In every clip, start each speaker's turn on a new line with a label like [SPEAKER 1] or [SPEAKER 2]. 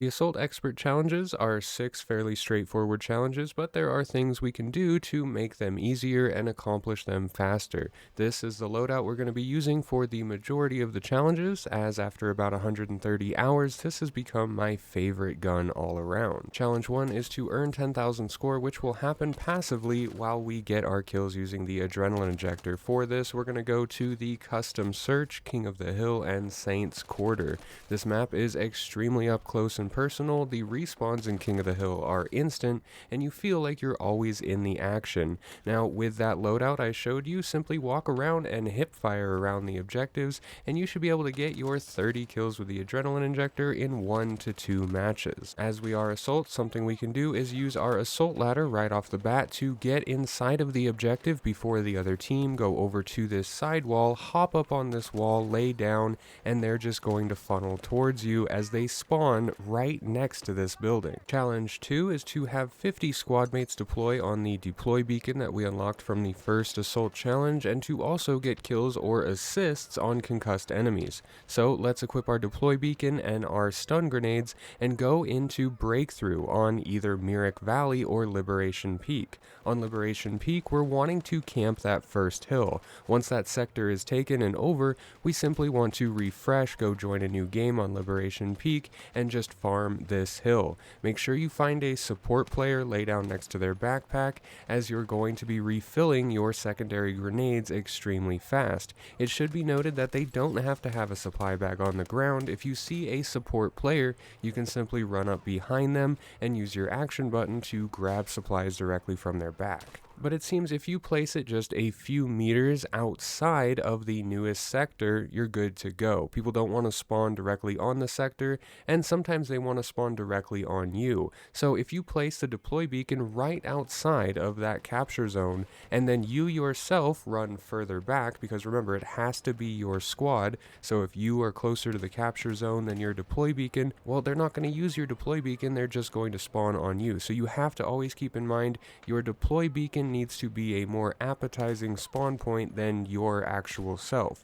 [SPEAKER 1] The Assault Expert challenges are 6 fairly straightforward challenges, but there are things we can do to make them easier and accomplish them faster. This is the loadout we're going to be using for the majority of the challenges, as after about 130 hours, this has become my favorite gun all around. Challenge 1 is to earn 10,000 score, which will happen passively while we get our kills using the Adrenaline Injector. For this, we're going to go to the Custom Search, King of the Hill, and Saints Quarter. This map is extremely up close and personal. The respawns in King of the Hill are instant, and you feel like you're always in the action. Now, with that loadout I showed you, simply walk around and hip fire around the objectives, and you should be able to get your 30 kills with the Adrenaline Injector in 1 to 2 matches. As we are Assault, something we can do is use our Assault Ladder right off the bat to get inside of the objective before the other team, go over to this side wall, hop up on this wall, lay down, and they're just going to funnel towards you as they spawn right next to this building. Challenge 2 is to have 50 squad mates deploy on the deploy beacon that we unlocked from the first Assault challenge, and to also get kills or assists on concussed enemies. So let's equip our deploy beacon and our stun grenades and go into Breakthrough on either Myrick Valley or Liberation Peak. On Liberation Peak, we're wanting to camp that first hill. Once that sector is taken and over, we simply want to refresh, go join a new game on Liberation Peak, and just farm this hill. Make sure you find a support player, lay down next to their backpack, as you're going to be refilling your secondary grenades extremely fast. It should be noted that they don't have to have a supply bag on the ground. If you see a support player, you can simply run up behind them and use your action button to grab supplies directly from their back. But it seems if you place it just a few meters outside of the newest sector, you're good to go. People don't want to spawn directly on the sector, and sometimes they want to spawn directly on you. So if you place the deploy beacon right outside of that capture zone, and then you yourself run further back, because remember, it has to be your squad, so if you are closer to the capture zone than your deploy beacon, well, they're not going to use your deploy beacon, they're just going to spawn on you. So you have to always keep in mind your deploy beacon needs to be a more appetizing spawn point than your actual self.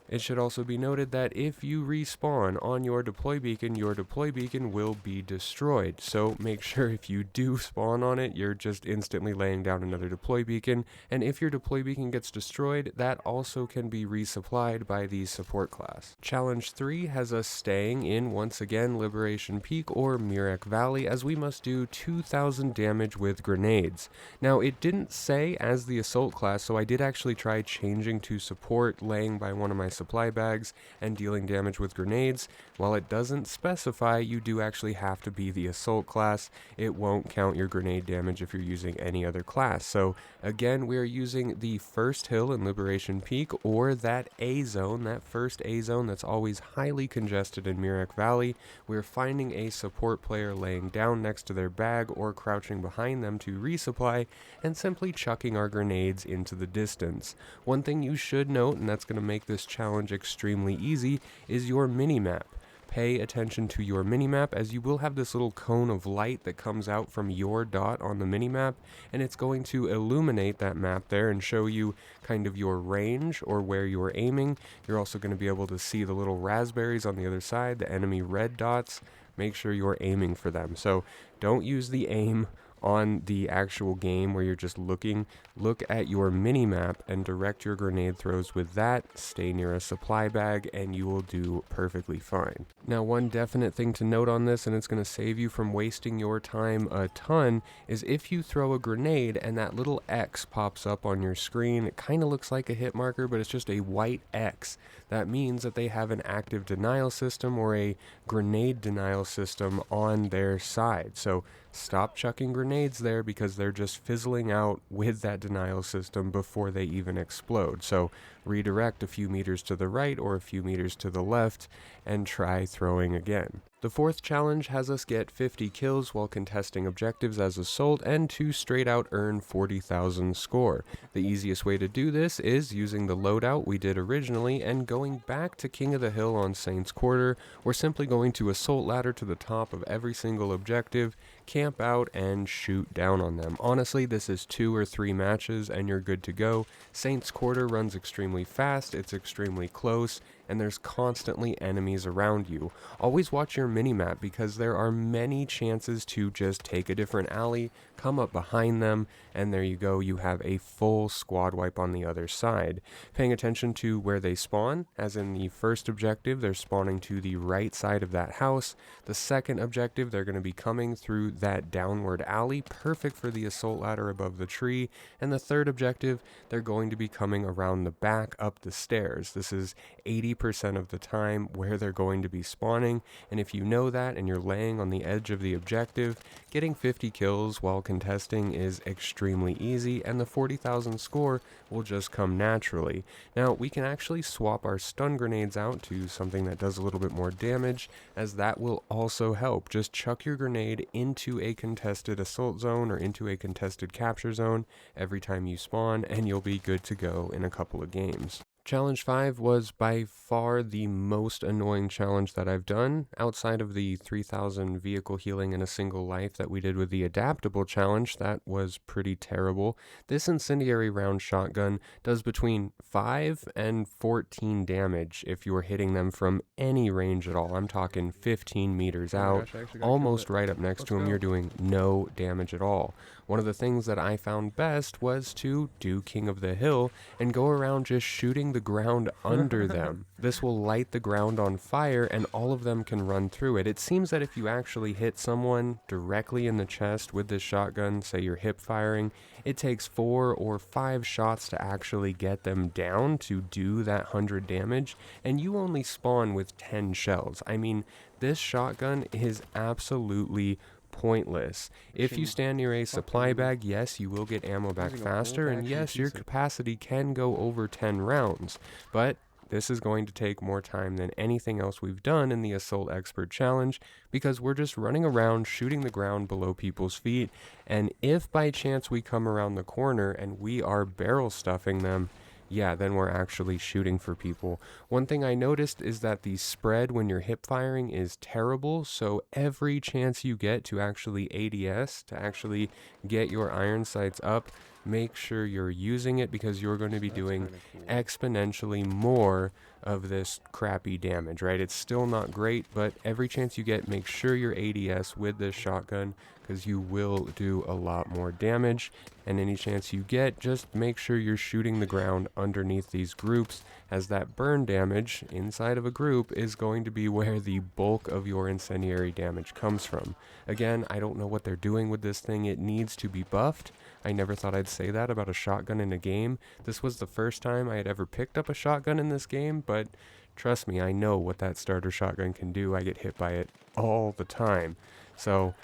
[SPEAKER 1] It should also be noted that if you respawn on your deploy beacon will be destroyed. So make sure if you do spawn on it, you're just instantly laying down another deploy beacon. And if your deploy beacon gets destroyed, that also can be resupplied by the support class. Challenge 3 has us staying in, once again, Liberation Peak or Myrick Valley, as we must do 2,000 damage with grenades. Now, it didn't say as the Assault class, so I did actually try changing to support, laying by one of my supply bags and dealing damage with grenades. While it doesn't specify, you do actually have to be the Assault class. It won't count your grenade damage if you're using any other class. So again, we are using the first hill in Liberation Peak, or that A zone, that first A zone that's always highly congested in Myrick Valley. We're finding a support player laying down next to their bag or crouching behind them to resupply, and simply chucking our grenades into the distance. One thing you should note, and that's going to make this challenge extremely easy, is your minimap. Pay attention to your minimap, as you will have this little cone of light that comes out from your dot on the minimap, and it's going to illuminate that map there and show you kind of your range or where you're aiming. You're also going to be able to see the little raspberries on the other side, the enemy red dots. Make sure you're aiming for them. So don't use the aim on the actual game where you're just looking. Look at your mini-map and direct your grenade throws with that. Stay near a supply bag and you will do perfectly fine. Now, one definite thing to note on this, and it's going to save you from wasting your time a ton, is if you throw a grenade and that little X pops up on your screen, it kind of looks like a hit marker, but it's just a white X. That means that they have an active denial system or a grenade denial system on their side. So stop chucking grenades there, because they're just fizzling out with that denial system before they even explode. So redirect a few meters to the right or a few meters to the left and try throwing again. The fourth challenge has us get 50 kills while contesting objectives as Assault, and to straight out earn 40,000 score. The easiest way to do this is using the loadout we did originally and going back to King of the Hill on Saints Quarter. We're simply going to Assault Ladder to the top of every single objective, camp out, and shoot down on them. Honestly, this is 2 or 3 matches and you're good to go. Saints Quarter runs extremely fast, it's extremely close, and there's constantly enemies around you. Always watch your minimap because there are many chances to just take a different alley, come up behind them, and there you go, you have a full squad wipe on the other side. Paying attention to where they spawn, as in the first objective, they're spawning to the right side of that house. The second objective, they're going to be coming through that downward alley, perfect for the assault ladder above the tree. And the third objective, they're going to be coming around the back up the stairs. This is 80% of the time where they're going to be spawning, and if you know that and you're laying on the edge of the objective, getting 50 kills while contesting is extremely easy, and the 40,000 score will just come naturally. Now, we can actually swap our stun grenades out to something that does a little bit more damage, as that will also help. Just chuck your grenade into a contested assault zone or into a contested capture zone every time you spawn, and you'll be good to go in a couple of games. Challenge 5 was by far the most annoying challenge that I've done, outside of the 3,000 vehicle healing in a single life that we did with the adaptable challenge. That was pretty terrible. This incendiary round shotgun does between 5 and 14 damage if you're hitting them from any range at all. I'm talking 15 meters out, almost right up next to them. You're doing no damage at all. One of the things that I found best was to do King of the Hill and go around just shooting the ground under them. This will light the ground on fire and all of them can run through it. It seems that if you actually hit someone directly in the chest with this shotgun, say you're hip firing, it takes 4 or 5 shots to actually get them down to do that 100 damage, and you only spawn with 10 shells. I mean, this shotgun is absolutely pointless. If you stand near a supply bag, yes, you will get ammo back faster, and yes, your capacity can go over 10 rounds, but this is going to take more time than anything else we've done in the Assault Expert Challenge, because we're just running around shooting the ground below people's feet, and if by chance we come around the corner and we are barrel stuffing them, yeah, then we're actually shooting for people. One thing I noticed is that the spread when you're hip firing is terrible, so every chance you get to actually ADS, to actually get your iron sights up, make sure you're using it, because you're going to be doing exponentially more of this crappy damage, right? It's still not great, but every chance you get, make sure you're ADS with this shotgun, because you will do a lot more damage. And any chance you get, just make sure you're shooting the ground underneath these groups, as that burn damage inside of a group is going to be where the bulk of your incendiary damage comes from. Again, I don't know what they're doing with this thing. It needs to be buffed. I never thought I'd say that about a shotgun in a game. This was the first time I had ever picked up a shotgun in this game, but trust me, I know what that starter shotgun can do. I get hit by it all the time. So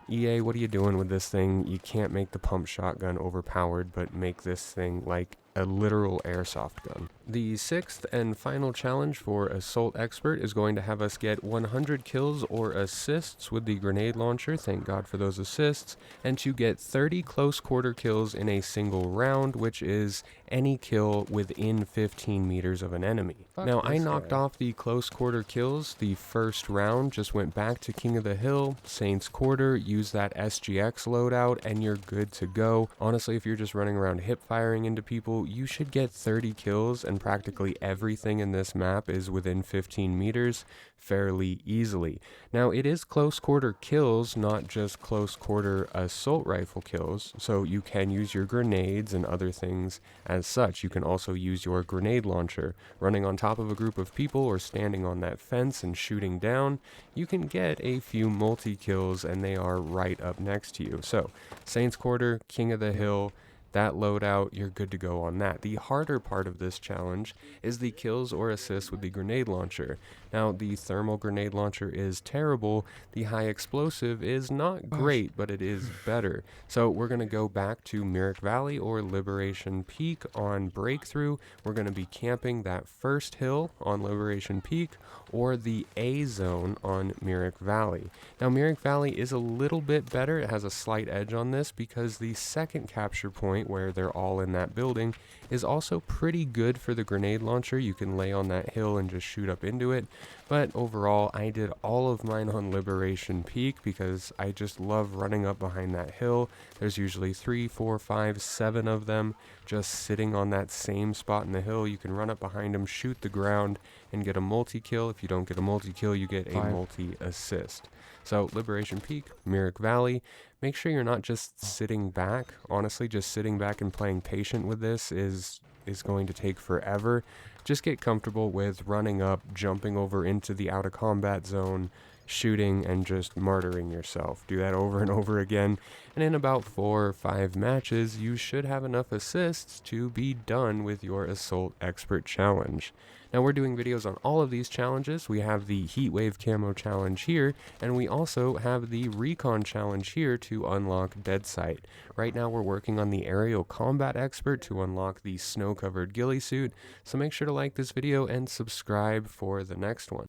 [SPEAKER 1] EA, what are you doing with this thing? You can't make the pump shotgun overpowered, but make this thing like a literal airsoft gun. The 6th and final challenge for Assault Expert is going to have us get 100 kills or assists with the grenade launcher, thank God for those assists, and to get 30 close quarter kills in a single round, which is any kill within 15 meters of an enemy. Now, I knocked off the close quarter kills the first round, just went back to King of the Hill, Saints Quarter, use that SGX loadout, and you're good to go. Honestly, if you're just running around hip firing into people, you should get 30 kills, and practically everything in this map is within 15 meters fairly easily. Now, it is close quarter kills, not just close quarter assault rifle kills, so you can use your grenades and other things as such. You can also use your grenade launcher. Running on top of a group of people or standing on that fence and shooting down, you can get a few multi-kills, and they are right up next to you. So, Saints Quarter, King of the Hill, that loadout, you're good to go on that. The harder part of this challenge is the kills or assists with the grenade launcher. Now, the thermal grenade launcher is terrible. The high explosive is not great, but it is better. So we're going to go back to Myrick Valley or Liberation Peak on Breakthrough. We're going to be camping that first hill on Liberation Peak or the A zone on Myrick Valley. Now, Myrick Valley is a little bit better. It has a slight edge on this because the second capture point, where they're all in that building, is also pretty good for the grenade launcher. You can lay on that hill and just shoot up into it. But overall, I did all of mine on Liberation Peak because I just love running up behind that hill. There's usually 3, 4, 5, 7 of them just sitting on that same spot in the hill. You can run up behind them, shoot the ground, and get a multi-kill. If you don't get a multi-kill, you get a multi-assist. So Liberation Peak, Myrick Valley, make sure you're not just sitting back. Honestly, just sitting back and playing patient with this is going to take forever. Just get comfortable with running up, jumping over into the out of combat zone, shooting, and just martyring yourself. Do that over and over again, and in about 4 or 5 matches, you should have enough assists to be done with your Assault Expert Challenge. Now we're doing videos on all of these challenges. We have the Heatwave Camo Challenge here, and we also have the Recon Challenge here to unlock Dead Sight. Right now we're working on the Aerial Combat Expert to unlock the Snow-Covered Ghillie Suit, so make sure to like this video and subscribe for the next one.